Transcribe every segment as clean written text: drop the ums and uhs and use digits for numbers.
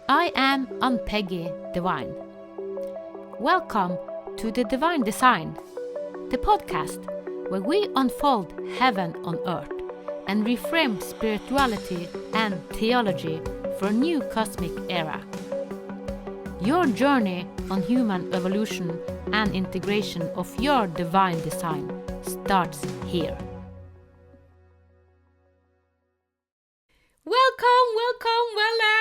I am Ann-Peggy Divine. Welcome to the Divine Design, the podcast where we unfold heaven on earth and reframe spirituality and theology for a new cosmic era. Your journey on human evolution and integration of your divine design starts here. Welcome, Wella!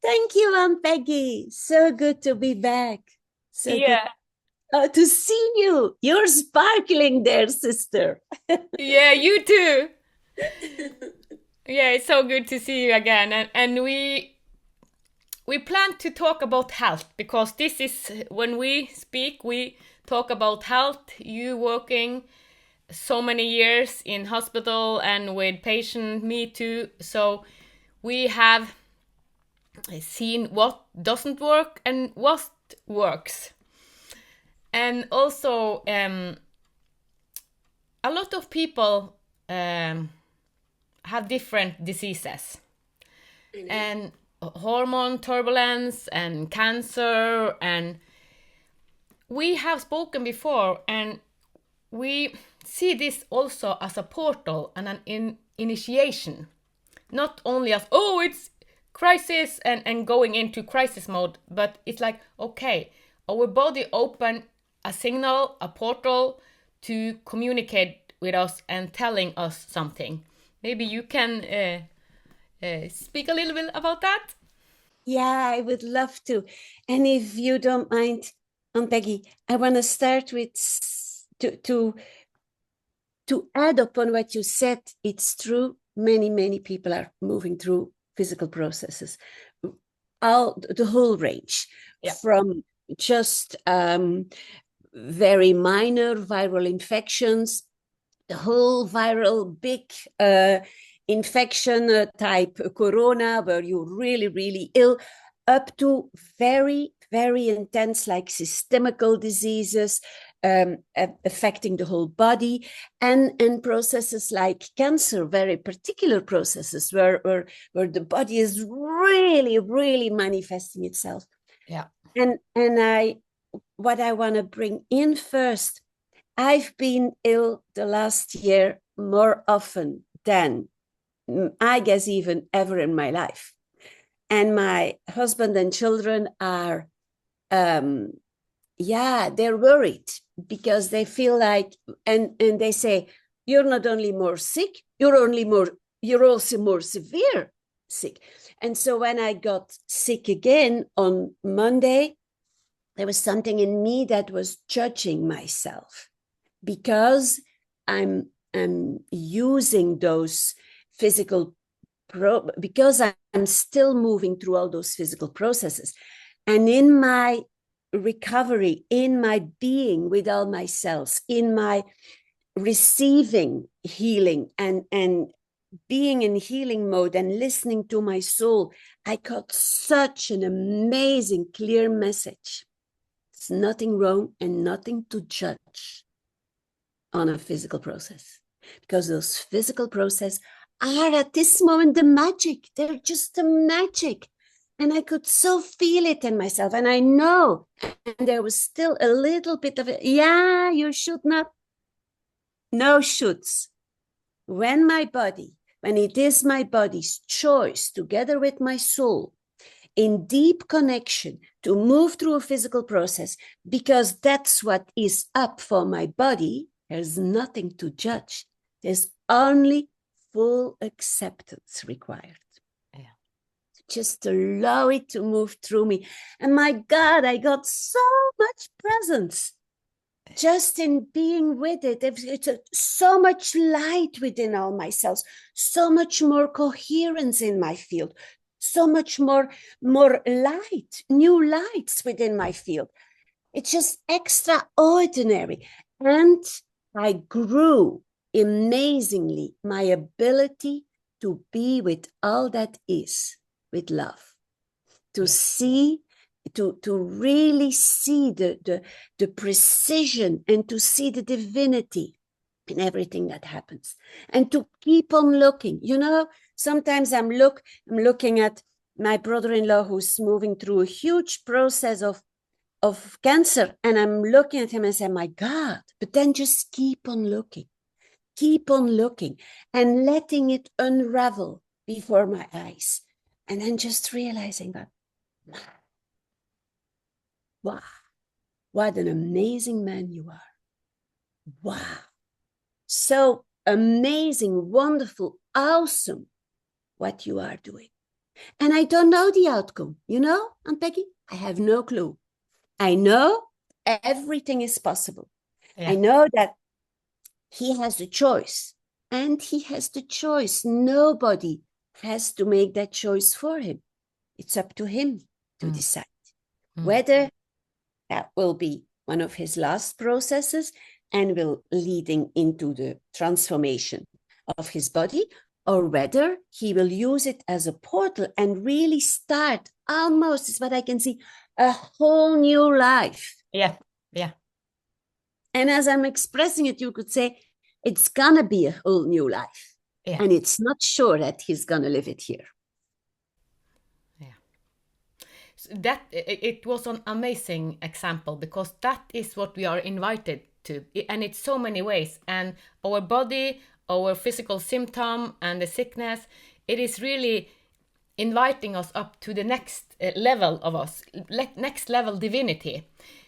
Thank you, Ann-Peggy. So good to be back. So Yeah. good to see you. You're sparkling there, sister. Yeah, you too. Yeah, it's so good to see you again. And we plan to talk about health, because this is when we speak, we talk about health. You working so many years in hospital and with patient, me too. So we have seen what doesn't work and what works. And also a lot of people have different diseases and hormone turbulence and cancer, and we have spoken before, and we see this also as a portal and an initiation, not only as it's crisis and going into crisis mode, but it's like, okay, our body open a signal, a portal to communicate with us and telling us something. Maybe you can speak a little bit about that? Yeah, I would love to. And if you don't mind, Ann-Peggy, I want to start with to add upon what you said. It's true. Many people are moving through physical processes, the whole range, from just very minor viral infections, the whole viral big infection type corona, where you're really ill, up to very intense, like systemical diseases affecting the whole body, and processes like cancer, very particular processes where the body is really manifesting itself. Yeah. And what I want to bring in first, I've been ill the last year more often than I guess even ever in my life. And my husband and children are, they're worried, because they feel like, and they say, you're not only more sick, you're also more severe sick. And so when I got sick again on Monday, there was something in me that was judging myself, because I'm using those physical because I'm still moving through all those physical processes. And in my recovery, in my being with all my cells, in my receiving healing and being in healing mode and listening to my soul, I got such an amazing, clear message. There's nothing wrong and nothing to judge on a physical process, because those physical processes are at this moment the magic. They're just the magic. And I could so feel it in myself. And I know, and there was still a little bit of it. Yeah, you should not. No shoulds. When it is my body's choice, together with my soul, in deep connection, to move through a physical process, because that's what is up for my body, there's nothing to judge. There's only full acceptance required. Yeah. Just allow it to move through me. And my God, I got so much presence just in being with it. It's so much light within all my cells, so much more coherence in my field, so much more light, new lights within my field. It's just extraordinary. And I grew amazingly my ability to be with all that is, with love, to see, to really see the precision, and to see the divinity in everything that happens, and to keep on looking. Sometimes I'm looking at my brother-in-law who's moving through a huge process of cancer, and I'm looking at him and say, my God, but then just keep on looking and letting it unravel before my eyes. And then just realizing that, wow, what an amazing man you are. Wow. So amazing, wonderful, awesome what you are doing. And I don't know the outcome, you know, Ann-Peggy? I have no clue. I know everything is possible. Yeah. I know that he has the choice, and he has the choice. Nobody has to make that choice for him. It's up to him to decide whether that will be one of his last processes and will leading into the transformation of his body, or whether he will use it as a portal and really start, almost is what I can see, a whole new life. Yeah. Yeah. And as I'm expressing it, you could say it's gonna be a whole new life. Yeah. And it's not sure that he's gonna live it here. Yeah. So that it was an amazing example, because that is what we are invited to, and it's so many ways. And our body, our physical symptom, and the sickness, it is really inviting us up to the next level of us, next level divinity,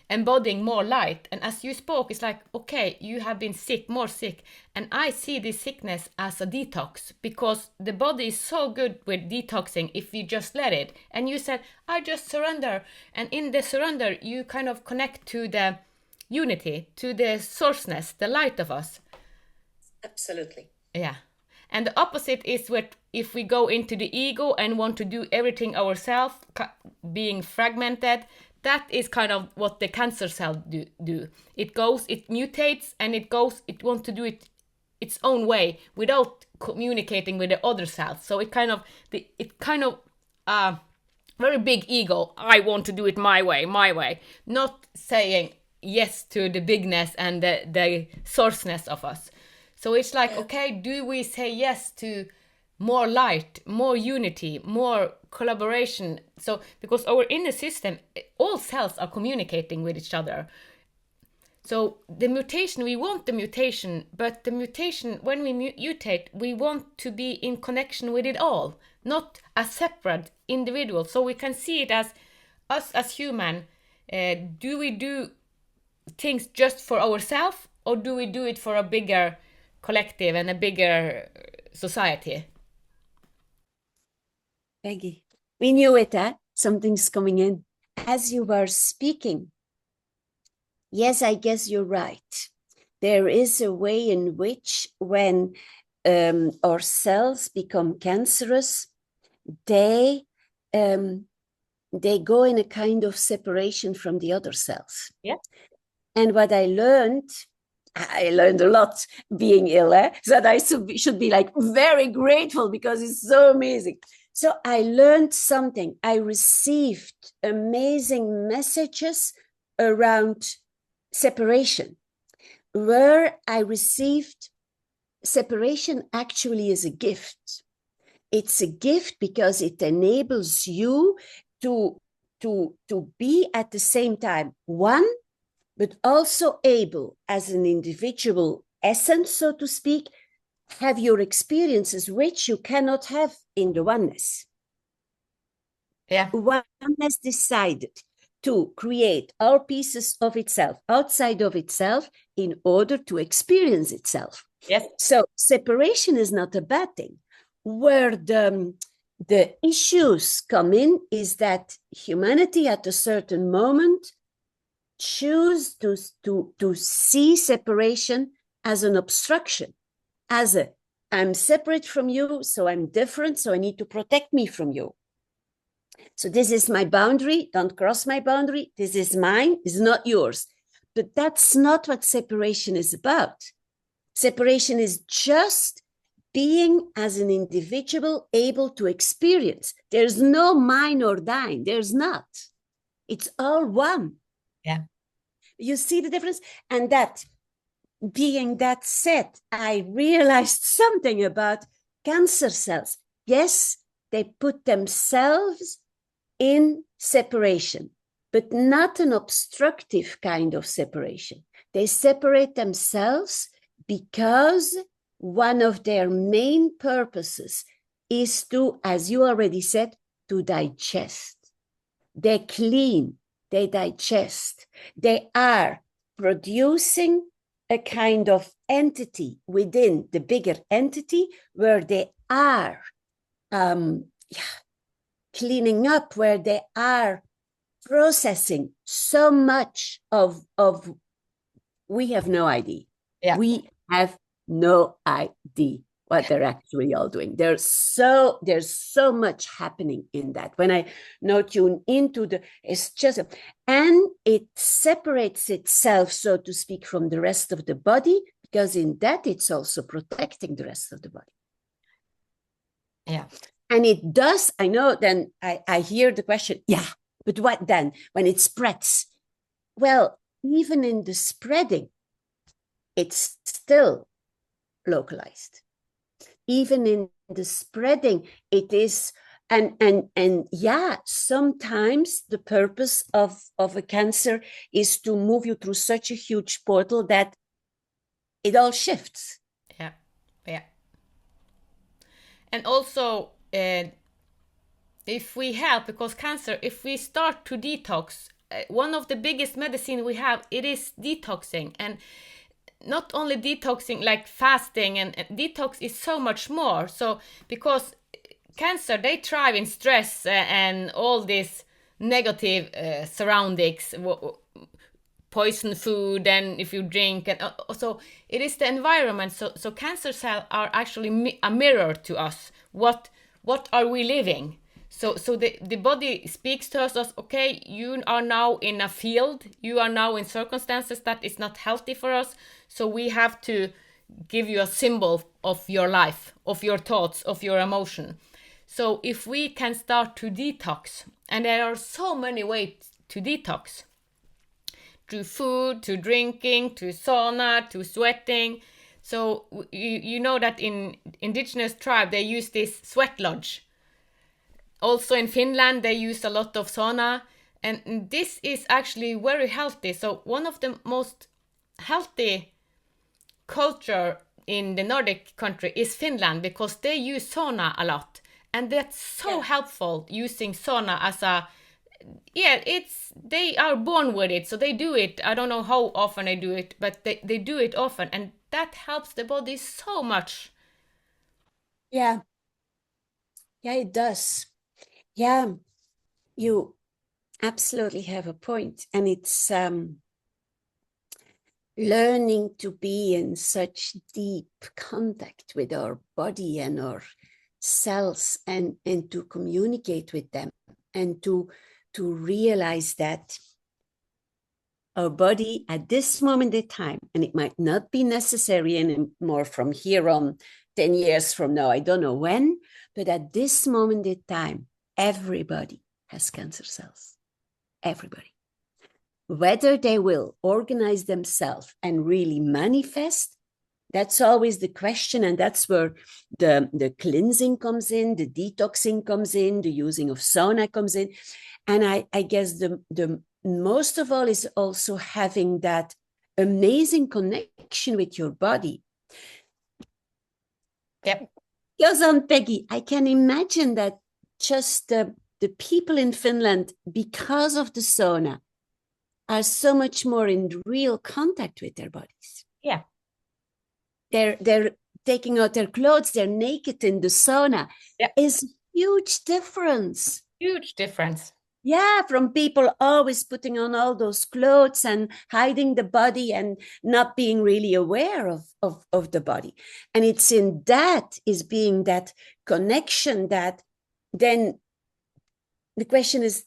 embodying more light. And as you spoke, it's like, okay, you have been sick, more sick, and I see this sickness as a detox, because the body is so good with detoxing if you just let it. And you said, I just surrender, and in the surrender you kind of connect to the unity, to the sourceness, the light of us. Absolutely. Yeah. And the opposite is what if we go into the ego and want to do everything ourselves, being fragmented. That is kind of what the cancer cell do. It goes, it mutates, and it wants to do it its own way without communicating with the other cells. So it kind of very big ego. I want to do it my way, not saying yes to the bigness and the sourceness of us. So it's like, okay, do we say yes to more light, more unity, more collaboration? So, because our inner system, all cells are communicating with each other. So the mutation, we want the mutation, but the mutation, when we mutate, we want to be in connection with it all, not as separate individuals. So we can see it as us as human. Do we do things just for ourselves, or do we do it for a bigger collective and a bigger society? Peggy, we knew it, huh? Something's coming in. As you were speaking, yes, I guess you're right. There is a way in which when our cells become cancerous, they go in a kind of separation from the other cells. Yeah. And what I learned a lot being ill, that I should be like very grateful, because it's so amazing. So I learned something. I received amazing messages around separation, where I received separation actually is a gift. It's a gift because it enables you to be at the same time one, but also able, as an individual essence, so to speak, have your experiences which you cannot have in the oneness. Yeah. Oneness decided to create all pieces of itself outside of itself in order to experience itself. Yes. So separation is not a bad thing. Where the issues come in is that humanity at a certain moment choose to see separation as an obstruction, as a, I'm separate from you, so I'm different, so I need to protect me from you. So this is my boundary, don't cross my boundary, this is mine, it's not yours. But that's not what separation is about. Separation is just being as an individual able to experience. There's no mine or thine, there's not. It's all one. Yeah. You see the difference? And that being that said, I realized something about cancer cells. Yes, they put themselves in separation, but not an obstructive kind of separation. They separate themselves because one of their main purposes is to, as you already said, to digest. They clean, they digest. They are producing a kind of entity within the bigger entity where they are cleaning up, where they are processing so much of we have no idea. Yeah. We have no idea what they're actually all doing. There's so much happening in that. When I now tune into it's just, and it separates itself, so to speak, from the rest of the body, because in that it's also protecting the rest of the body. Yeah. And it does, I know, then I hear the question, yeah, but what then when it spreads? Well, even in the spreading, it's still localized. Even in the spreading, it is, and yeah, sometimes the purpose of a cancer is to move you through such a huge portal that it all shifts. Yeah. Yeah. And also, if we help, because cancer, if we start to detox, one of the biggest medicine we have, it is detoxing. And not only detoxing like fasting, and detox is so much more. So because cancer, they thrive in stress and all these negative surroundings, poison food, and if you drink, and so it is the environment. So cancer cells are actually a mirror to us. What are we living? So the body speaks to us, okay, you are now in a field, you are now in circumstances that is not healthy for us, so we have to give you a symbol of your life, of your thoughts, of your emotion. So if we can start to detox, and there are so many ways to detox, to food, to drinking, to sauna, to sweating. So you know that in indigenous tribe, they use this sweat lodge. Also in Finland, they use a lot of sauna. And this is actually very healthy. So one of the most healthy culture in the Nordic country is Finland, because they use sauna a lot. And that's so helpful, using sauna as a, they are born with it, so they do it. I don't know how often they do it, but they do it often, and that helps the body so much. Yeah, it does. Yeah, you absolutely have a point. And it's learning to be in such deep contact with our body and our cells, and to communicate with them, and to realize that our body at this moment in time, and it might not be necessary anymore from here on 10 years from now, I don't know when, but at this moment in time, everybody has cancer cells. Everybody. Whether they will organize themselves and really manifest, that's always the question. And that's where the cleansing comes in, the detoxing comes in, the using of sauna comes in. And I guess the most of all is also having that amazing connection with your body. Yep. Because Ann-Peggy, I can imagine that just the people in Finland, because of the sauna, are so much more in real contact with their bodies. Yeah. They're taking out their clothes, they're naked in the sauna. Yeah. Is a huge difference. Huge difference. Yeah, from people always putting on all those clothes and hiding the body and not being really aware of the body. And it's in that is being that connection that then the question is,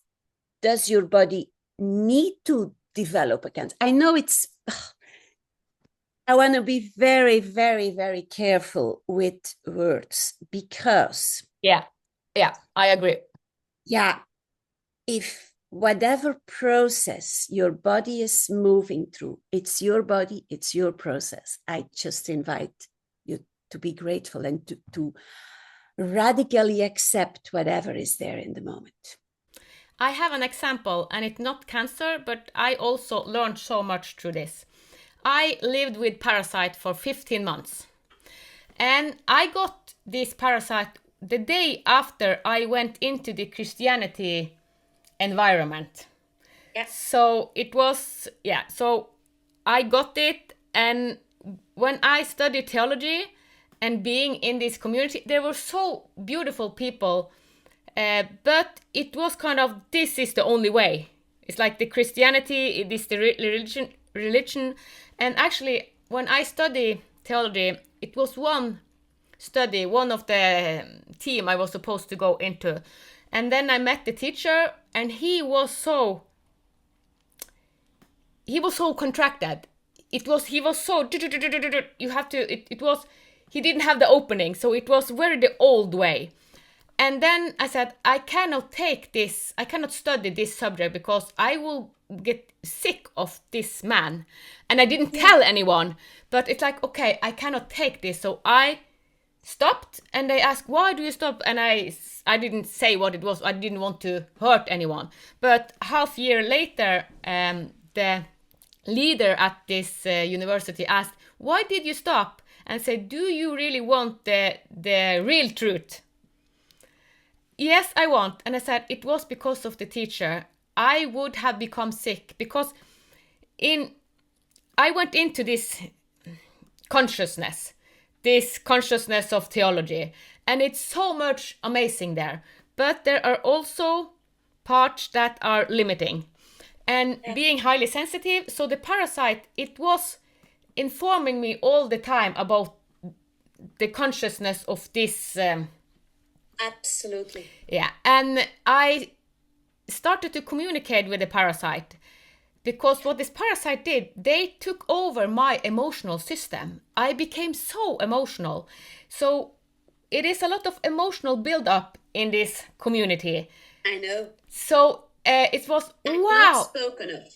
does your body need to develop a cancer? I know I want to be very, very, very careful with words, because Yeah, I agree. Yeah, if whatever process your body is moving through, it's your body, it's your process. I just invite you to be grateful and to radically accept whatever is there in the moment. I have an example, and it's not cancer, but I also learned so much through this. I lived with parasite for 15 months. And I got this parasite the day after I went into the Christianity environment. Yeah. So it was, so I got it. And when I studied theology and being in this community, there were so beautiful people. But it was kind of, this is the only way. It's like the Christianity, it is the religion. And actually, when I study theology, it was one of the team I was supposed to go into. And then I met the teacher, and he was so contracted. He was so, you have to, he didn't have the opening. So it was very the old way. And then I said, I cannot study this subject because I will get sick of this man. And I didn't tell anyone, but it's like, okay, I cannot take this. So I stopped, and they asked, why do you stop? And I didn't say what it was. I didn't want to hurt anyone. But half year later, the leader at this university asked, why did you stop? And said, do you really want the real truth? Yes, I want. And I said, it was because of the teacher. I would have become sick because I went into this consciousness of theology, and it's so much amazing there. But there are also parts that are limiting. And being highly sensitive, so the parasite, it was informing me all the time about the consciousness of this. Absolutely. Yeah, and I started to communicate with the parasite, because what this parasite did, they took over my emotional system. I became so emotional. So it is a lot of emotional build-up in this community. I know. So it was, wow. Not spoken of.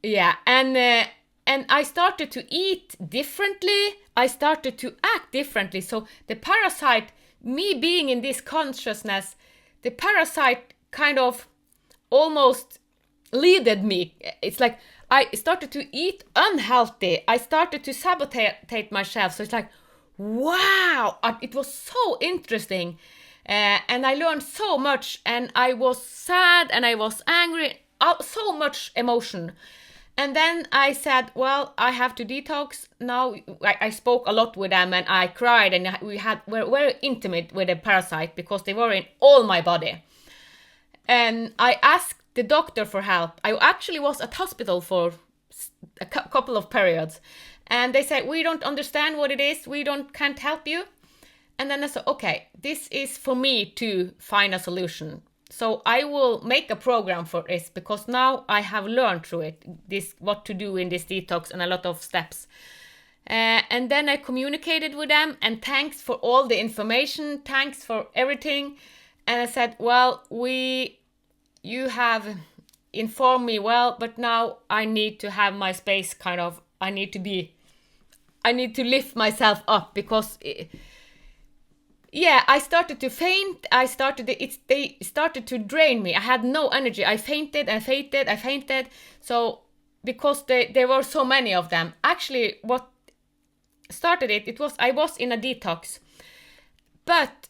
Yeah, and I started to eat differently. I started to act differently. So the parasite, me being in this consciousness, the parasite kind of almost leaded me. It's like I started to eat unhealthy. I started to sabotage myself. So it's like, wow, it was so interesting. And I learned so much, and I was sad and I was angry, so much emotion. And then I said, well, I have to detox. Now I spoke a lot with them, and I cried, and we're very intimate with the parasite because they were in all my body. And I asked the doctor for help. I actually was at hospital for a couple of periods, and they said, we don't understand what it is. Can't help you. And then I said, okay, this is for me to find a solution. So I will make a program for this, because now I have learned through it what to do in this detox and a lot of steps. And then I communicated with them, and thanks for all the information, thanks for everything. And I said, well, you have informed me well, but now I need to have my space. Kind of, I need to lift myself up, because I started to faint. They started to drain me. I had no energy. I fainted. So because there were so many of them. Actually, what started it was I was in a detox, but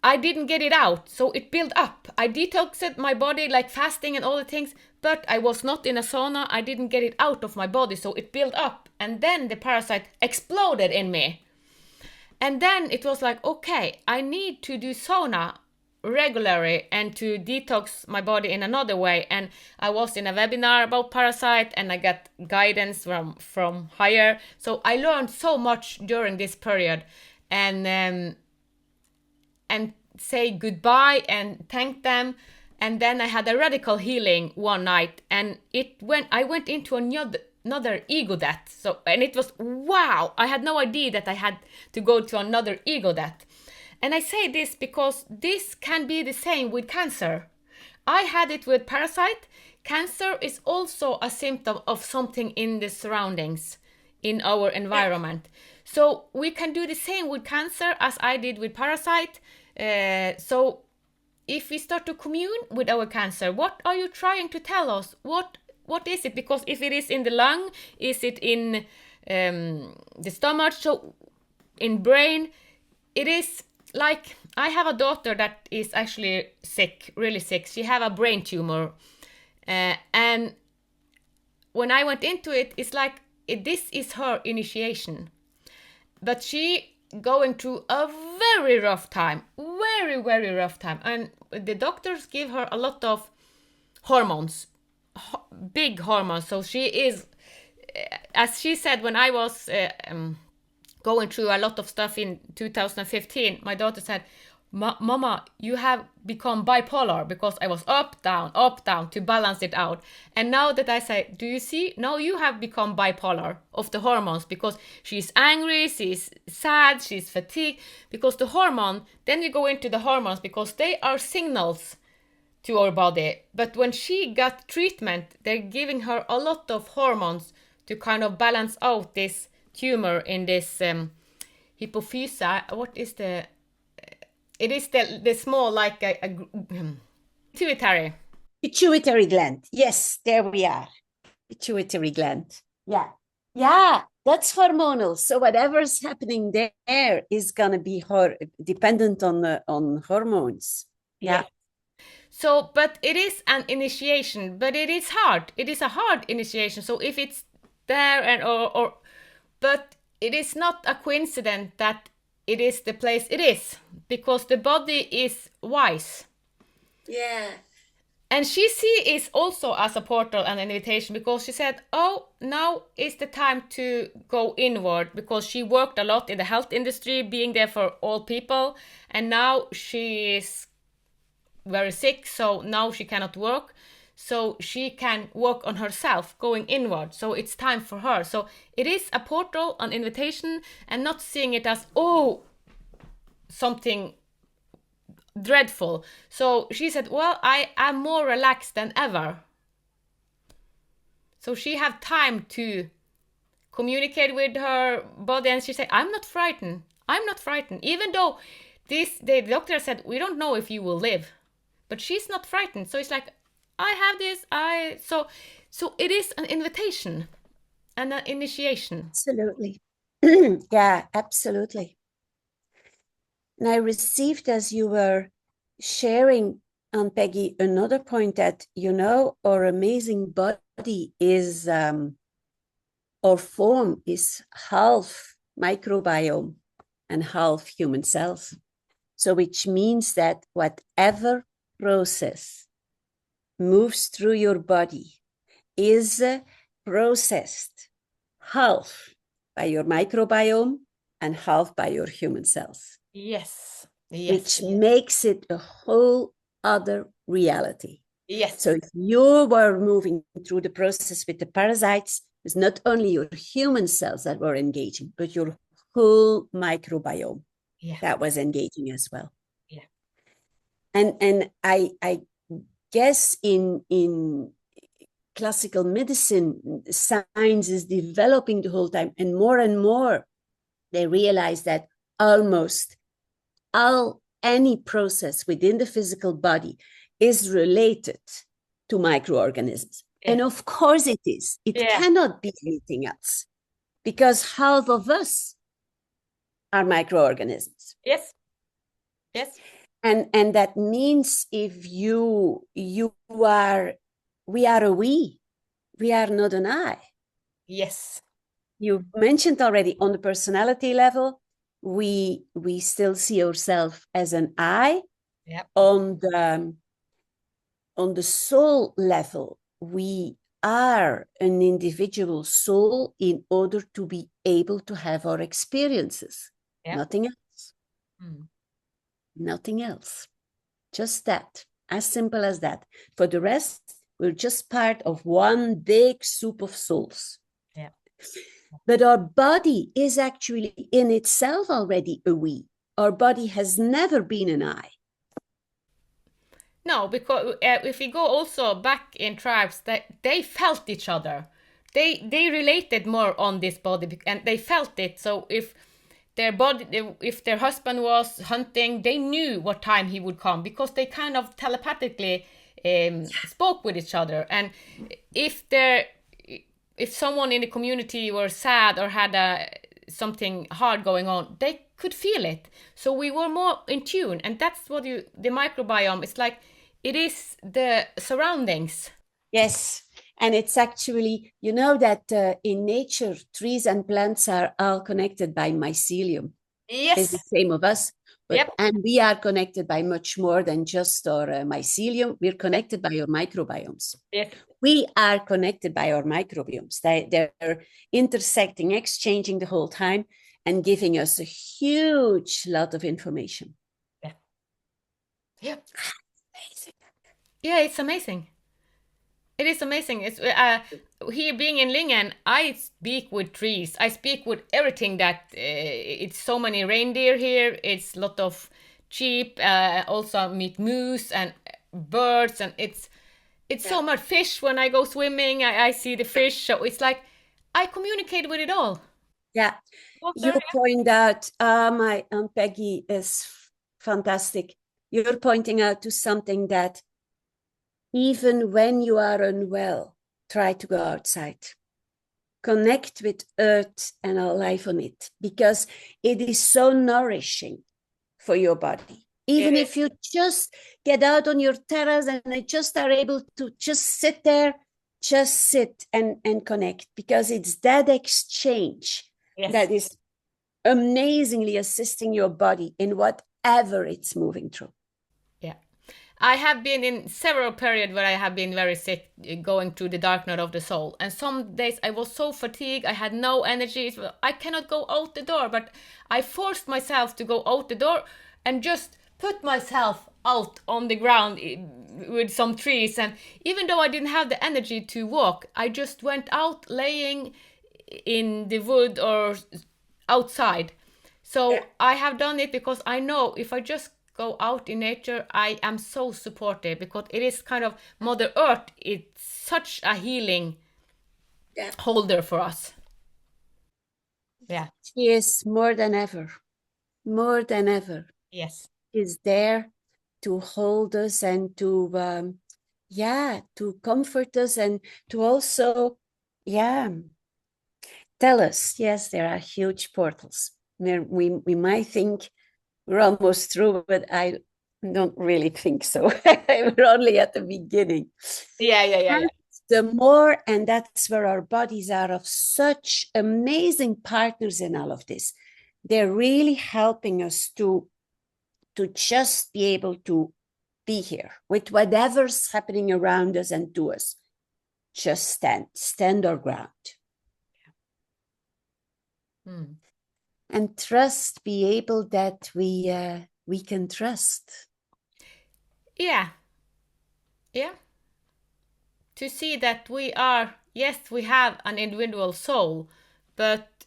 I didn't get it out. So it built up. I detoxed my body, like fasting and all the things, but I was not in a sauna. I didn't get it out of my body. So it built up, and then the parasite exploded in me. And then it was like, okay, I need to do sauna regularly and to detox my body in another way. And I was in a webinar about parasite, and I got guidance from higher. So I learned so much during this period, and say goodbye and thank them. And then I had a radical healing one night, and I went into another ego death. So, and it was, wow, I had no idea that I had to go to another ego death. And I say this because this can be the same with cancer. I had it with parasite. Cancer is also a symptom of something in the surroundings, in our environment. So we can do the same with cancer as I did with parasite. So if we start to commune with our cancer, what are you trying to tell us? What is it? Because if it is in the lung, is it in the stomach, so in brain? It is like, I have a daughter that is actually sick, really sick. She have a brain tumor, and when I went into it, it's like this is her initiation, but she going through a very rough time, very rough time, and the doctors give her a lot of hormones, big hormones. So she is, as she said, when I was going through a lot of stuff in 2015, my daughter said, Mama, you have become bipolar, because I was up, down to balance it out. And now that I say, do you see? Now you have become bipolar of the hormones, because she's angry, she's sad, she's fatigued, because the hormone, then we go into the hormones, because they are signals to our body. But when she got treatment, they're giving her a lot of hormones to kind of balance out this tumor in this hypophysa. What is the... It is the small, like a pituitary. Pituitary gland. Yes, there we are. Pituitary gland. Yeah. Yeah, that's hormonal. So whatever's happening there is gonna be dependent on hormones. Yeah. So, but it is an initiation, but it is hard. It is a hard initiation. So if it's there but it is not a coincidence that it is the place it is, because the body is wise. Yeah. And she is also as a portal and an invitation, because she said, oh, now is the time to go inward, because she worked a lot in the health industry, being there for all people, and now she is very sick, so now she cannot work. So she can work on herself, going inward. So it's time for her. So it is a portal, an invitation, and not seeing it as, oh, something dreadful. So she said, well, I am more relaxed than ever. So she had time to communicate with her body, and she said, I'm not frightened. Even though the doctor said, we don't know if you will live. But she's not frightened. So it's like, I have this, so it is an invitation and an initiation. Absolutely. Yeah, absolutely. And I received, as you were sharing, Ann-Peggy, another point that, our amazing body is, our form is half microbiome and half human cells. So which means that whatever process moves through your body is processed half by your microbiome and half by your human cells. Yes. Which makes it a whole other reality. Yes. So if you were moving through the process with the parasites, it's not only your human cells that were engaging, but your whole microbiome that was engaging as well. Yeah. And I guess in classical medicine, science is developing the whole time, and more they realize that almost any process within the physical body is related to microorganisms. Yeah. And of course it is. It cannot be anything else, because half of us are microorganisms. Yes. And that means if we are a we are not an I. Yes. You mentioned already on the personality level, we still see ourselves as an I. Yep. On the soul level, we are an individual soul in order to be able to have our experiences. Yep. Nothing else. Nothing else. Just that. As simple as that. For the rest, we're just part of one big soup of souls. Yeah. But our body is actually in itself already a we. Our body has never been an I. No, because if we go also back in tribes, that they felt each other. They related more on this body, and they felt it. So if their body, if their husband was hunting, they knew what time he would come because they kind of telepathically spoke with each other. And if someone in the community were sad or had something hard going on, they could feel it. So we were more in tune, and that's what the microbiome is like. It is the surroundings. Yes. And it's actually, you know, that in nature, trees and plants are all connected by mycelium. Yes. It's the same of us. But, Yep. And we are connected by much more than just our mycelium. We're connected by our microbiomes. Yes. We are connected by our microbiomes. They're intersecting, exchanging the whole time, and giving us a huge lot of information. Yeah. Yep. Yeah, it's amazing. It is amazing. It's here being in Lingen, I speak with trees. I speak with everything that it's so many reindeer here. It's a lot of sheep. Also meet moose and birds, and it's so much fish. When I go swimming, I see the fish. So it's like I communicate with it all. Yeah, you point out, my Aunt Peggy is fantastic. You're pointing out to something that even when you are unwell, try to go outside. Connect with earth and our life on it, because it is so nourishing for your body. Even if you just get out on your terrace and just are able to just sit there, just sit and connect, because it's that exchange that is amazingly assisting your body in whatever it's moving through. Yeah. I have been in several periods where I have been very sick, going through the dark night of the soul. And some days I was so fatigued, I had no energy. I cannot go out the door, but I forced myself to go out the door and just put myself out on the ground with some trees. And even though I didn't have the energy to walk, I just went out laying in the wood or outside. So I have done it because I know if I just go out in nature, I am so supportive, because it is kind of Mother Earth. It's such a healing holder for us. Yeah. She is more than ever. Yes. Is there to hold us and to to comfort us, and to also tell us, yes, there are huge portals. We might think we're almost through, but I don't really think so. We're only at the beginning. Yeah. The more, and that's where our bodies are of such amazing partners in all of this. They're really helping us to just be able to be here with whatever's happening around us and to us. Just stand our ground. And trust, be able that we can trust. Yeah. To see that we are, yes, we have an individual soul, but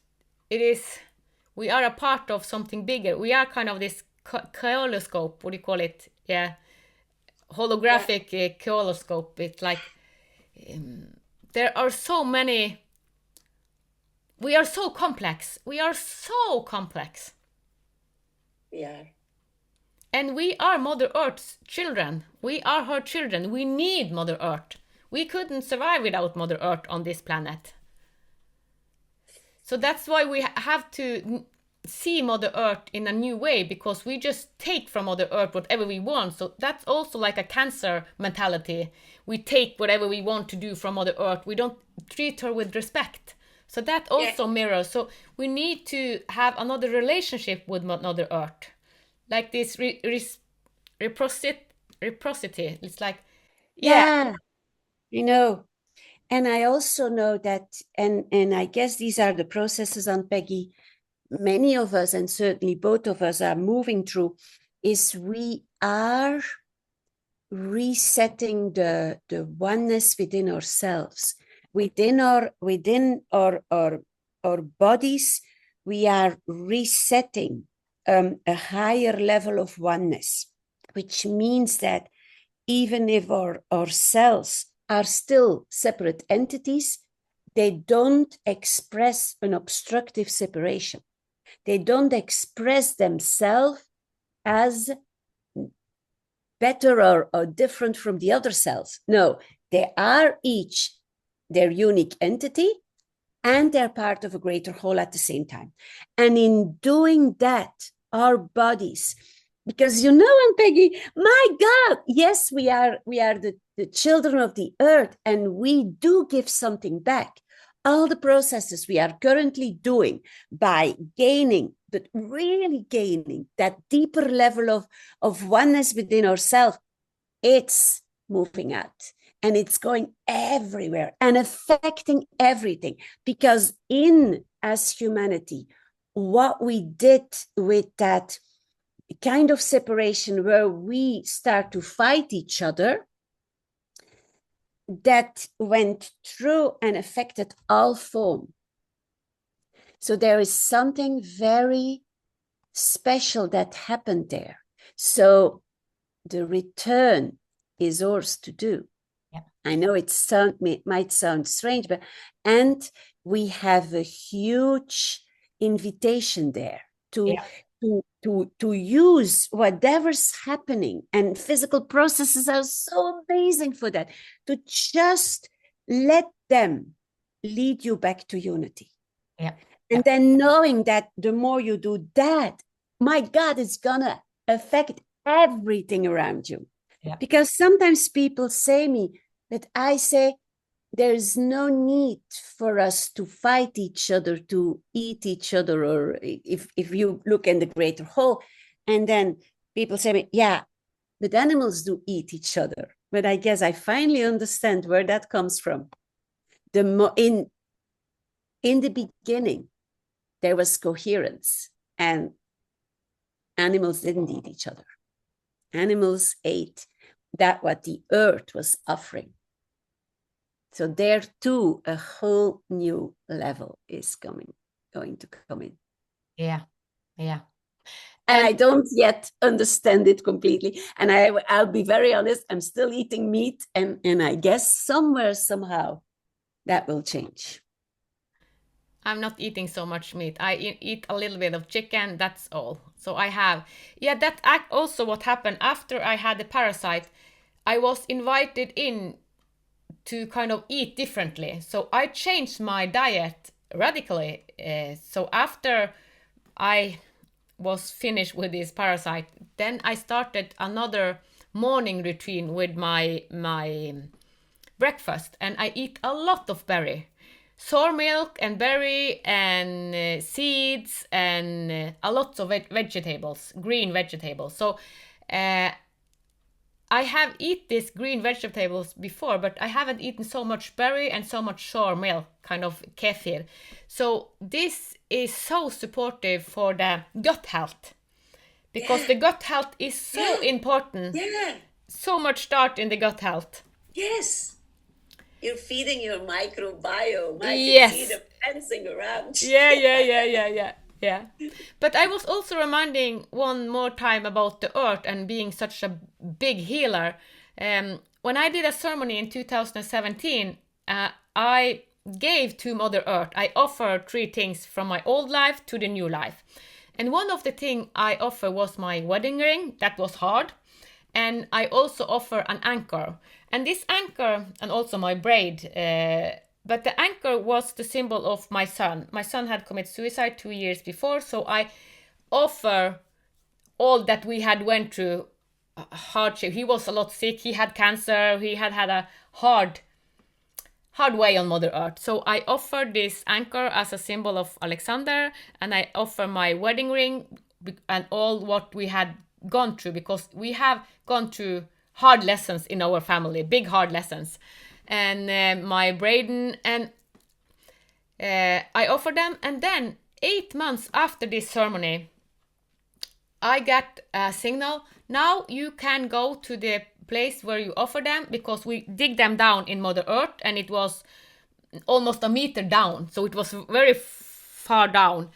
we are a part of something bigger. We are kind of this kaleidoscope, what do you call it? Yeah. Holographic kaleidoscope. It's like there are so many. We are so complex. We are And we are Mother Earth's children. We are her children. We need Mother Earth. We couldn't survive without Mother Earth on this planet. So that's why we have to see Mother Earth in a new way, because we just take from Mother Earth whatever we want. So that's also like a cancer mentality. We take whatever we want to do from Mother Earth. We don't treat her with respect. So that also mirrors. So we need to have another relationship with Mother Earth. Like this reciprocity. It's like, you know. And I also know that, and I guess these are the processes, Aunt Peggy, many of us, and certainly both of us, are moving through, is we are resetting the oneness within ourselves, within our bodies. We are resetting a higher level of oneness, which means that even if our cells are still separate entities, they don't express an obstructive separation. They don't express themselves as better or different from the other cells. No, they are each their unique entity, and they're part of a greater whole at the same time. And in doing that, our bodies, because Ann-Peggy, my God, yes, we are the children of the earth, and we do give something back. All the processes we are currently doing by gaining, but really gaining that deeper level of oneness within ourselves, it's moving out. And it's going everywhere and affecting everything. Because as humanity, what we did with that kind of separation where we start to fight each other, that went through and affected all form. So there is something very special that happened there. So the return is ours to do. Yeah. I know it might sound strange, and we have a huge invitation there to use whatever's happening, and physical processes are so amazing for that, to just let them lead you back to unity. Yeah. And then knowing that the more you do that, my God, it's gonna affect everything around you. Yeah. Because sometimes people say me that I say, there's no need for us to fight each other, to eat each other, or if you look in the greater whole. And then people say me, yeah, but animals do eat each other. But I guess I finally understand where that comes from. In the beginning, there was coherence, and animals didn't eat each other. Animals ate that what the earth was offering. So there too, a whole new level is going to come in. Yeah. Yeah. And I don't yet understand it completely. And I'll be very honest, I'm still eating meat. And I guess somewhere, somehow, that will change. I'm not eating so much meat. I eat a little bit of chicken, that's all. So I have, that also what happened after I had the parasite. I was invited in to kind of eat differently. So I changed my diet radically. So after I was finished with this parasite, then I started another morning routine with my breakfast, and I eat a lot of berry. Sour milk and berry and seeds and a lot of vegetables, green vegetables. So I have eaten these green vegetables before, but I haven't eaten so much berry and so much sour milk, kind of kefir. So this is so supportive for the gut health, because the gut health is so important. Yeah. So much start in the gut health. Yes. You're feeding your microbiome. I Yes. can see the fencing around. Yeah. But I was also reminding one more time about the earth and being such a big healer. When I did a ceremony in 2017, I gave to Mother Earth. I offered 3 things from my old life to the new life. And one of the things I offered was my wedding ring. That was hard. And I also offer an anchor. And this anchor, and also my braid, but the anchor was the symbol of my son. My son had committed suicide 2 years before, so I offer all that we had went through hardship. He was a lot sick, he had cancer, he had a hard way on Mother Earth. So I offer this anchor as a symbol of Alexander, and I offer my wedding ring and all what we had gone through, because we have gone through hard lessons in our family, big hard lessons. And my Braden, and I offer them. And then 8 months after this ceremony, I got a signal. Now you can go to the place where you offer them, because we dig them down in Mother Earth, and it was almost a meter down. So it was very far down.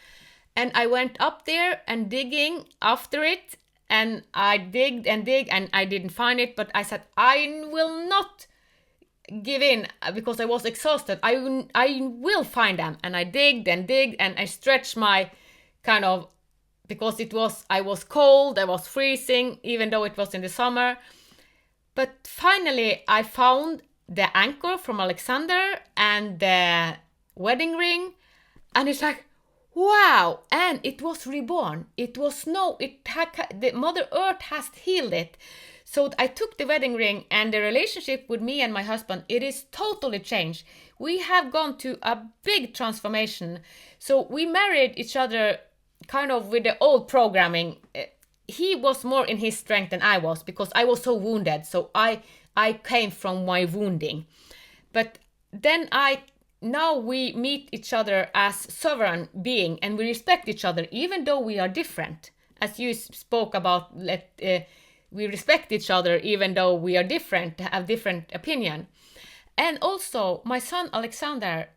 And I went up there and digging after it, and I digged and I didn't find it, but I said, I will not give in, because I was exhausted. I will find them. And I digged and I stretched my kind of, because I was cold, I was freezing, even though it was in the summer. But finally, I found the anchor from Alexander and the wedding ring, and it's like, wow! And it was reborn. It was the Mother Earth has healed it. So I took the wedding ring, and the relationship with me and my husband, it is totally changed. We have gone to a big transformation. So we married each other kind of with the old programming. He was more in his strength than I was, because I was so wounded. So I came from my wounding. But then now we meet each other as sovereign being, and we respect each other even though we are different. As you spoke about, we respect each other even though we are different, have different opinion. And also my son Alexander,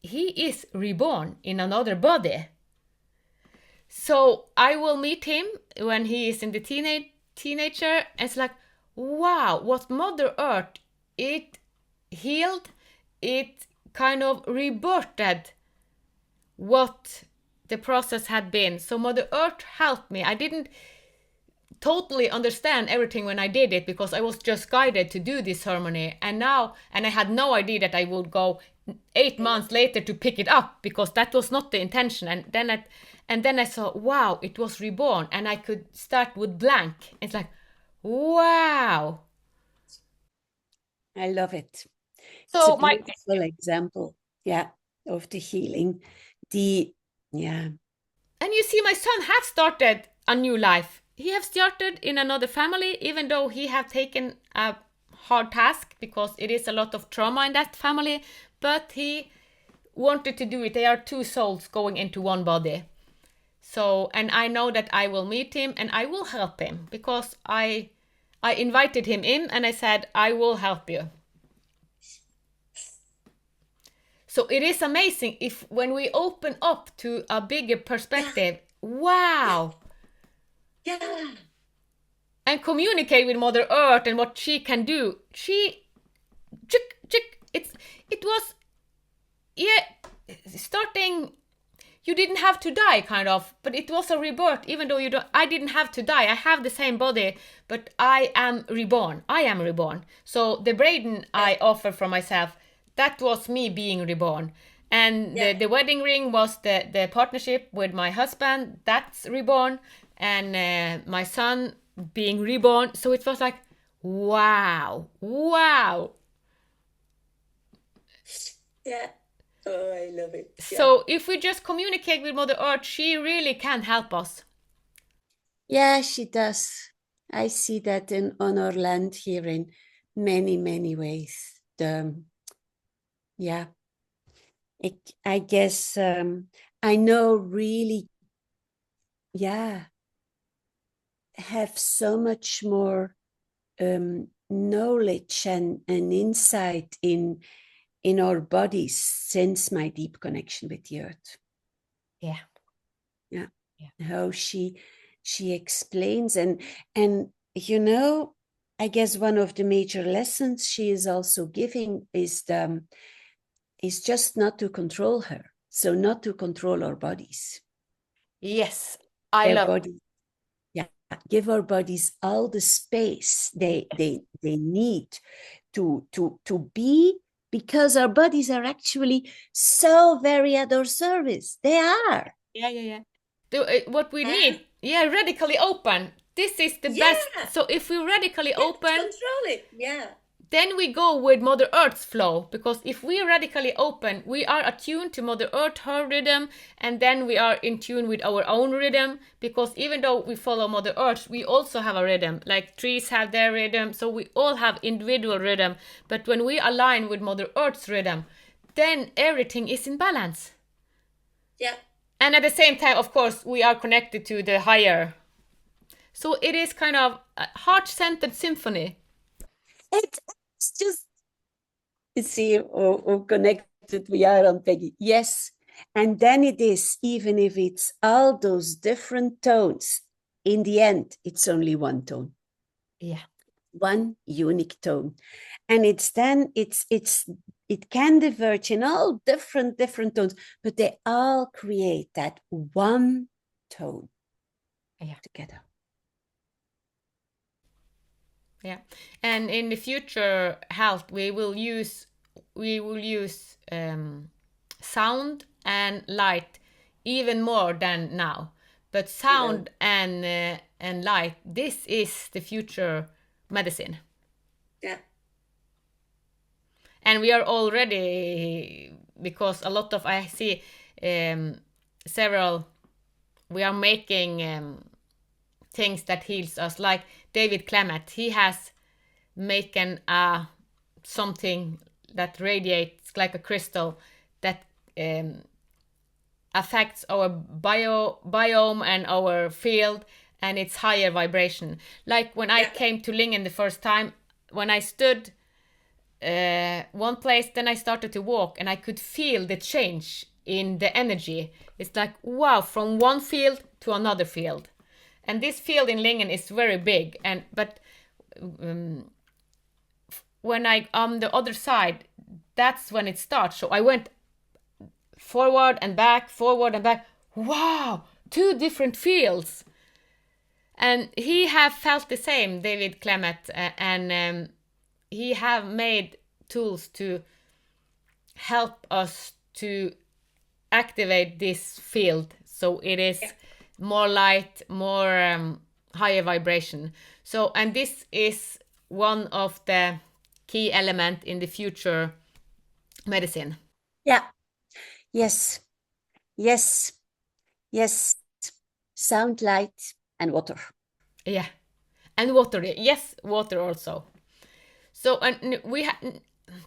he is reborn in another body. So I will meet him when he is in the teenager, and it's like, wow, what Mother Earth, it healed, it kind of rebirthed what the process had been. So Mother Earth helped me. I didn't totally understand everything when I did it, because I was just guided to do this ceremony, and I had no idea that I would go 8 months later to pick it up, because that was not the intention. And then I saw, wow, it was reborn, and I could start with blank. It's like, wow. I love it. So it's a beautiful example, of the healing. And you see, my son have started a new life. He have started in another family, even though he have taken a hard task, because it is a lot of trauma in that family. But he wanted to do it. They are two souls going into one body. So, and I know that I will meet him and I will help him, because I invited him in and I said, I will help you. So it is amazing if when we open up to a bigger perspective, wow. Yeah. And communicate with Mother Earth and what she can do. It was, starting, you didn't have to die, kind of, but it was a rebirth. Even though I didn't have to die. I have the same body, but I am reborn. So the Braden I offer for myself, that was me being reborn. And the wedding ring was the partnership with my husband, that's reborn. And my son being reborn. So it was like, wow. Yeah. Oh, I love it. So if we just communicate with Mother Earth, she really can help us. Yeah, she does. I see that on our land here in many, many ways. I guess I know really, have so much more knowledge and insight in our bodies since my deep connection with the earth. Yeah. How she explains, and I guess one of the major lessons she is also giving is just not to control her. So not to control our bodies. Yes, I love it. Yeah, give our bodies all the space they need to be, because our bodies are actually so very at our service. They are. Yeah. What we need, radically open. This is the best. So if we radically open, control it. Then we go with Mother Earth's flow, because if we radically open, we are attuned to Mother Earth, her rhythm, and then we are in tune with our own rhythm, because even though we follow Mother Earth, we also have a rhythm, like trees have their rhythm, so we all have individual rhythm. But when we align with Mother Earth's rhythm, then everything is in balance. Yeah. And at the same time, of course, we are connected to the higher. So it is kind of a heart-centered symphony. It's just, see how connected we are, Ann-Peggy. Yes. And then it is, even if it's all those different tones, in the end, it's only one tone. Yeah. One unique tone. And it can diverge in all different tones, but they all create that one tone together. Yeah, and in the future health, we will use sound and light even more than now. But sound and light, this is the future medicine. Yeah. And we are already, because a lot of I see several, we are making things that heals us, like David Clement. He has making something that radiates like a crystal that affects our biome and our field, and it's higher vibration. Like when I came to Lingen the first time, when I stood one place, then I started to walk and I could feel the change in the energy. It's like, wow, from one field to another field. And this field in Lingen is very big, but when I on the other side, that's when it starts. So I went forward and back. Wow, two different fields. And he have felt the same, David Clement, and he have made tools to help us to activate this field, so it is more light, more higher vibration. So, and this is one of the key element in the future medicine. Yeah. Yes. Sound, light, and water. Yeah, and water. Yes, water also. So, and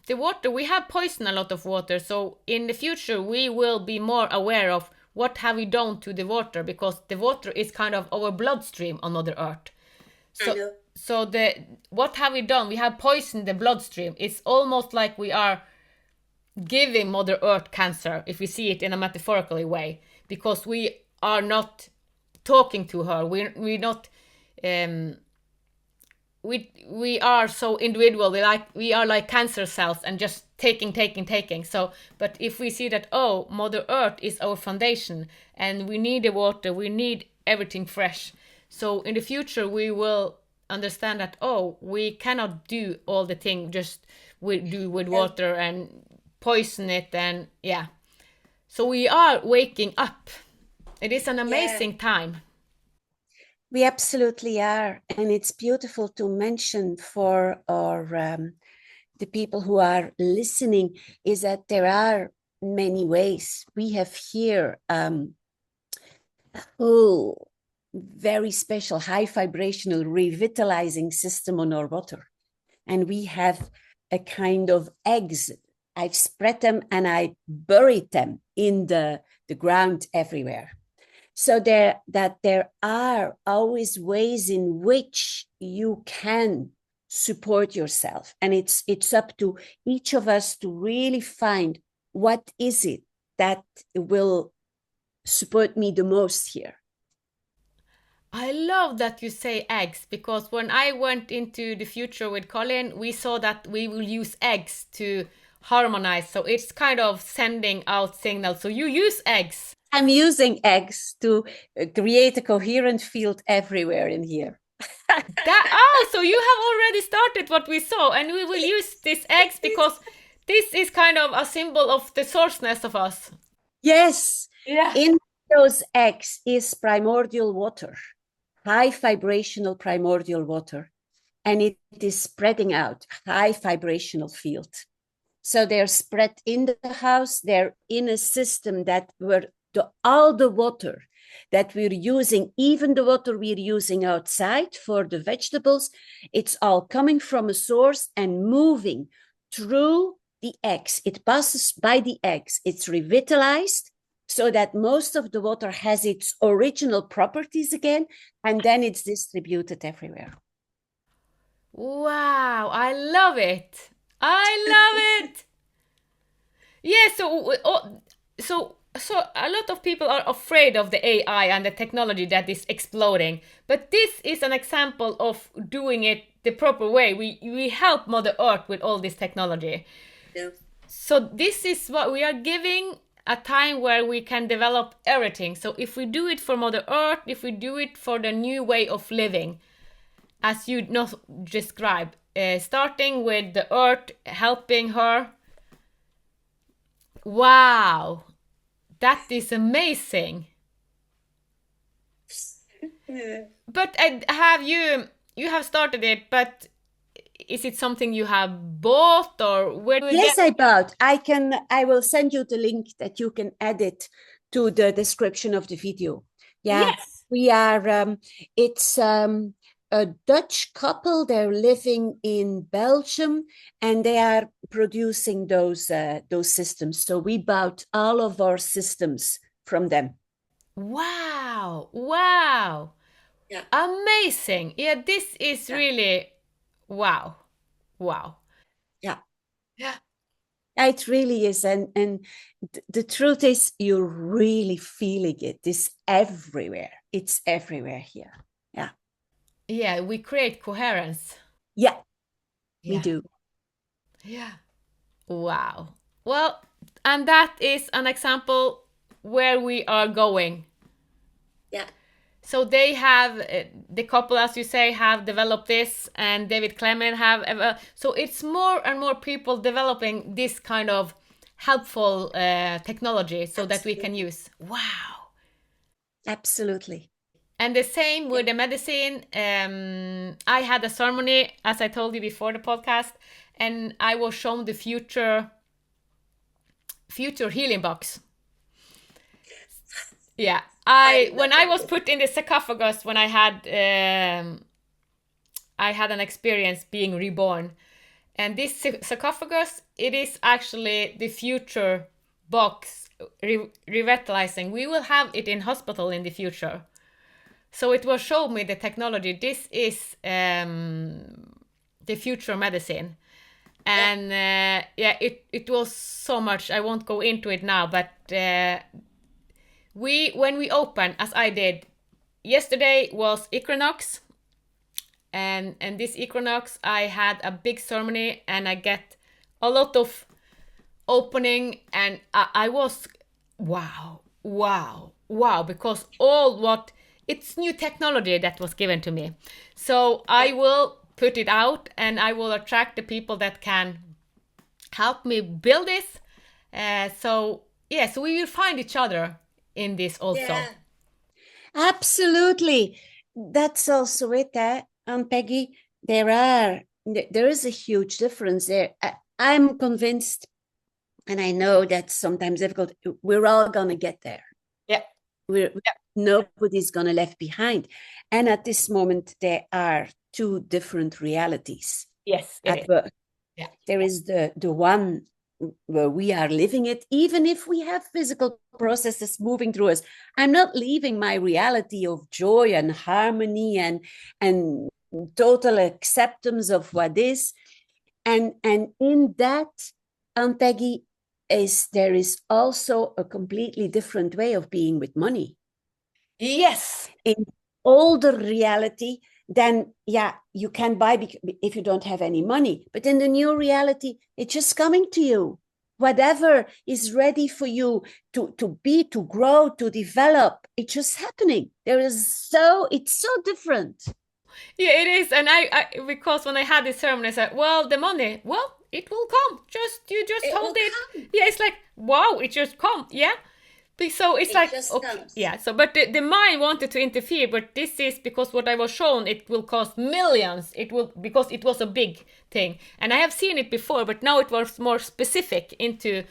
the water, we have poisoned a lot of water. So in the future, we will be more aware of what have we done to the water, because the water is kind of our bloodstream on Mother Earth. So what have we done? We have poisoned the bloodstream. It's almost like we are giving Mother Earth cancer, if we see it in a metaphorical way, because we are not talking to her. We're not. We are so individual. We are like cancer cells and just taking. So, but if we see that, oh, Mother Earth is our foundation and we need the water, we need everything fresh. So in the future we will understand that, oh, we cannot do all the thing just we do with water and poison it, and so we are waking up. It is an amazing time. We absolutely are, and it's beautiful to mention for our the people who are listening is that there are many ways. We have here a whole very special high vibrational revitalizing system on our water, and we have a kind of eggs. I've spread them and I buried them in the ground everywhere. So there are always ways in which you can support yourself. And it's up to each of us to really find what is it that will support me the most here. I love that you say eggs, because when I went into the future with Colin, we saw that we will use eggs to harmonize. So it's kind of sending out signals. So you use eggs. I'm using eggs to create a coherent field everywhere in here. So you have already started what we saw, and we will use these eggs because this is kind of a symbol of the sourceness of us. Yes. Yeah. In those eggs is primordial water, high vibrational primordial water, and it is spreading out, high vibrational field. So they're spread in the house, they're in a system that where all the water that we're using, even the water we're using outside for the vegetables, it's all coming from a source and moving through the eggs. It passes by the eggs. It's revitalized so that most of the water has its original properties again, and then it's distributed everywhere. Wow, I love it. I love it. Yeah, so a lot of people are afraid of the AI and the technology that is exploding, but this is an example of doing it the proper way. We help Mother Earth with all this technology. Yeah. So this is what we are giving a time where we can develop everything. So if we do it for Mother Earth, if we do it for the new way of living, as you described, starting with the earth, helping her. Wow, that is amazing. But you have started it, but is it something you have bought, or where do we Yes, I bought. I will send you the link that you can add it to the description of the video. Yeah. Yes. We are it's a Dutch couple. They're living in Belgium and they are producing those systems. So we bought all of our systems from them. Wow. Wow. Yeah. Amazing. Yeah, this is really wow. Wow. Yeah. Yeah. It really is. And the truth is, you're really feeling it. It's everywhere. It's everywhere here. Yeah. Yeah, we create coherence. Yeah, we Yeah. do. Yeah. Wow. Well, and that is an example where we are going. Yeah. So they have, the couple, as you say, have developed this, and David Clement have. So it's more and more people developing this kind of helpful technology so that we can use. Wow. Absolutely. And the same with the medicine. I had a ceremony, as I told you before the podcast, and I was shown the future healing box. Yeah, when I was put in the sarcophagus, when I had an experience being reborn, and this sarcophagus, it is actually the future box, revitalizing. We will have it in hospital in the future. So it was shown me the technology. This is the future medicine. And it was so much. I won't go into it now, but when we open, as I did, yesterday was equinox, and this equinox I had a big ceremony, and I get a lot of opening, and I was wow, because it's new technology that was given to me. So I will put it out, and I will attract the people that can help me build this. So we will find each other in this also. Yeah. Absolutely. That's also it, Ann-Peggy. There is a huge difference there. I'm convinced, and I know that's sometimes difficult, we're all going to get there. Yeah. Nobody's going to left behind. And at this moment, there are two different realities. Yes. At birth. Yeah. There is the one where we are living it, even if we have physical processes moving through us. I'm not leaving my reality of joy and harmony and total acceptance of what is. And in that, Ann-Peggy, there is also a completely different way of being with money. Yes. In older reality, then you can buy if you don't have any money. But in the new reality, it's just coming to you. Whatever is ready for you to be, to grow, to develop, it's just happening. It's so different. Yeah, it is. And I because when I had this ceremony, I said, well, the money, well, it will come. You just hold it. Come. Yeah, it's like, wow, it just come. Yeah. So it's like, okay, comes. Yeah. So, but the mind wanted to interfere, but this is because what I was shown, it will cost millions. It will, because it was a big thing, and I have seen it before, but now it was more specific into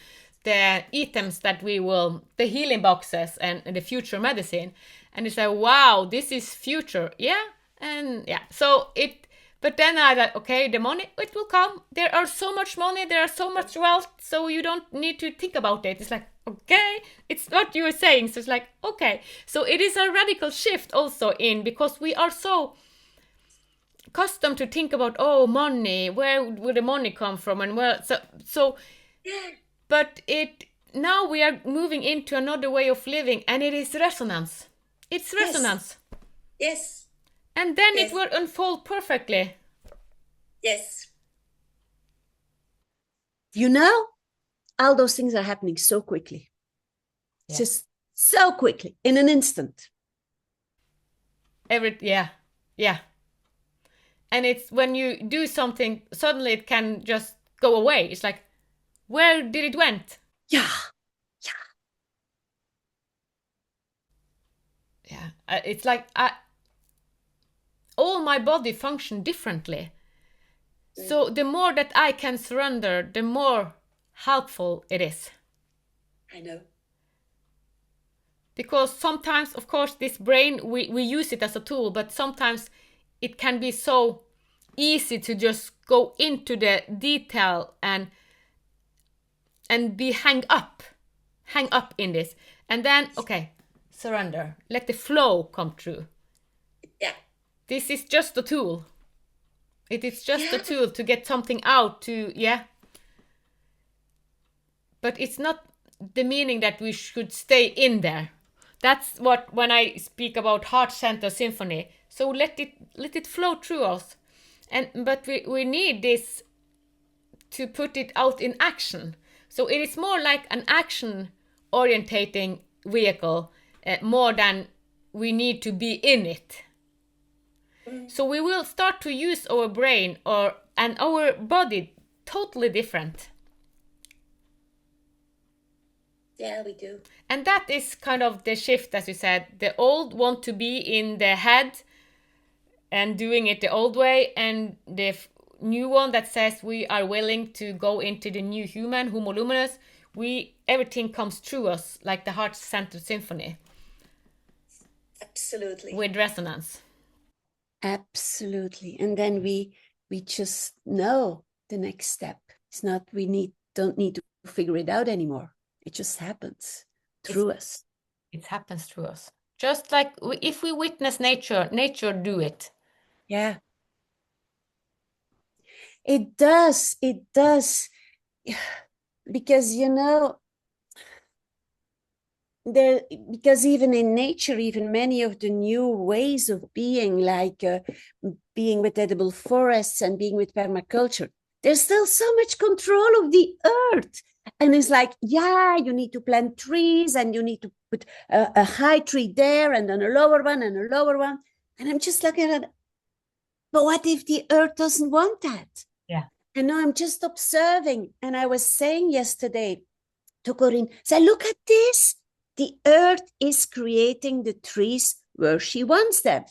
the items that the healing boxes and the future medicine, and it's like, wow, this is future, yeah, and yeah. So but then I thought, okay, the money, it will come. There are so much money, there are so much wealth, so you don't need to think about it. It's like, okay, it's what you were saying. So it's like, okay. So it is a radical shift also because we are so accustomed to think about, money, where would the money come from? And but now we are moving into another way of living, and it is resonance. It's resonance. Yes. And then it will unfold perfectly. Yes. All those things are happening so quickly. Yeah. Just so quickly, in an instant. Yeah. Yeah. And it's when you do something, suddenly it can just go away. It's like, where did it went? Yeah. Yeah. It's like all my body function differently. So the more that I can surrender, the more helpful it is. I know. Because sometimes, of course, this brain, we use it as a tool, but sometimes it can be so easy to just go into the detail and be hang up in this. And then, okay, surrender. Let the flow come through. Yeah. This is just a tool. It is just a tool to get something out to, yeah. But it's not the meaning that we should stay in there. That's what when I speak about heart center symphony. So let it flow through us. But we need this to put it out in action. So it is more like an action orientating vehicle more than we need to be in it. So we will start to use our brain and our body totally different. Yeah, we do. And that is kind of the shift, as you said. The old want to be in the head and doing it the old way, and the new one that says we are willing to go into the new human, Homo luminous. Everything comes through us like the heart center symphony. Absolutely. With resonance. Absolutely. And then we just know the next step. It's not don't need to figure it out anymore. It just happens through us. It happens through us. Just like if we witness nature do it. Yeah. It does. It does. Because, because even in nature, even many of the new ways of being, like being with edible forests and being with permaculture, there's still so much control of the earth. And it's like, yeah, you need to plant trees and you need to put a high tree there and then a lower one and a lower one. And I'm just looking at it. But what if the earth doesn't want that? Yeah. And now I'm just observing. And I was saying yesterday to Corinne, say, look at this. The earth is creating the trees where she wants them.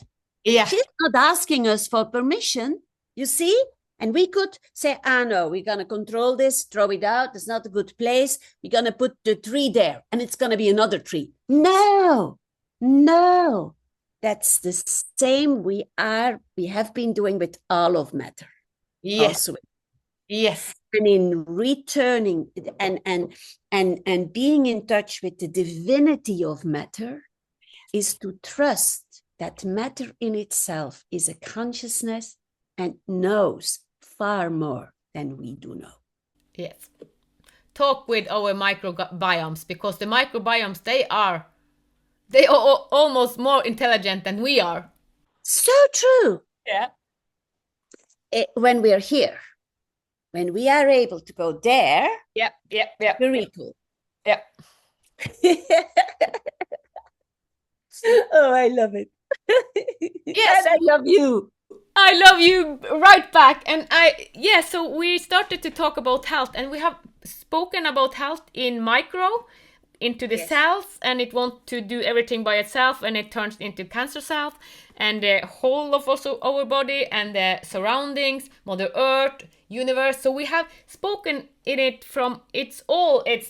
Yeah. She's not asking us for permission, you see? And we could say, no, we're going to control this, throw it out. It's not a good place. We're going to put the tree there and it's going to be another tree. No. That's the same we have been doing with all of matter. Yes. Also. Yes. And in returning and being in touch with the divinity of matter is to trust that matter in itself is a consciousness and knows far more than we do know. Yes. Talk with our microbiomes, because the microbiomes, they are almost more intelligent than we are. So true. Yeah. When we're here, when we are able to go there, yeah. very cool. Yeah. Oh, I love it. Yes, and I love you. I love you right back. And so we started to talk about health, and we have spoken about health in micro, into the cells, and it wants to do everything by itself, and it turns into cancer cells, and the whole of also our body and the surroundings, Mother Earth, universe. So we have spoken in it from its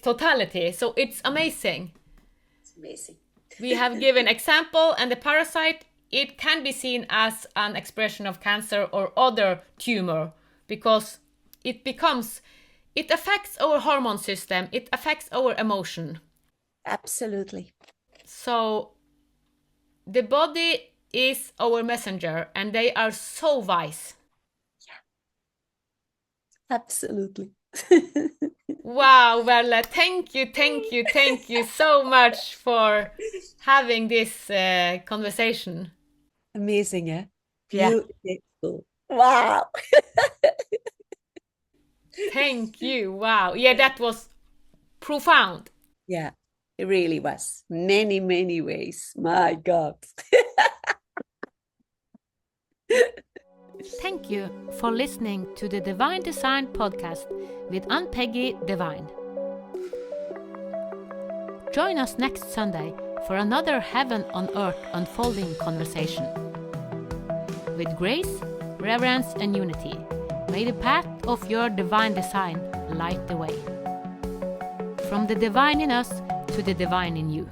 totality. So it's amazing. It's amazing. We have given example, and the parasite, it can be seen as an expression of cancer or other tumor, because it affects our hormone system, it affects our emotion. Absolutely. So the body is our messenger, and they are so wise. Yeah. Absolutely. Wow, Veerle, thank you so much for having this conversation. Amazing, eh? Yeah. Beautiful. Wow. Thank you. Wow. Yeah, that was profound. Yeah. It really was. Many, many ways. My God. Thank you for listening to the Divine Design podcast with Ann-Peggy Divine. Join us next Sunday for another Heaven on Earth unfolding conversation. With grace, reverence, and unity, may the path of your divine design light the way. From the divine in us to the divine in you.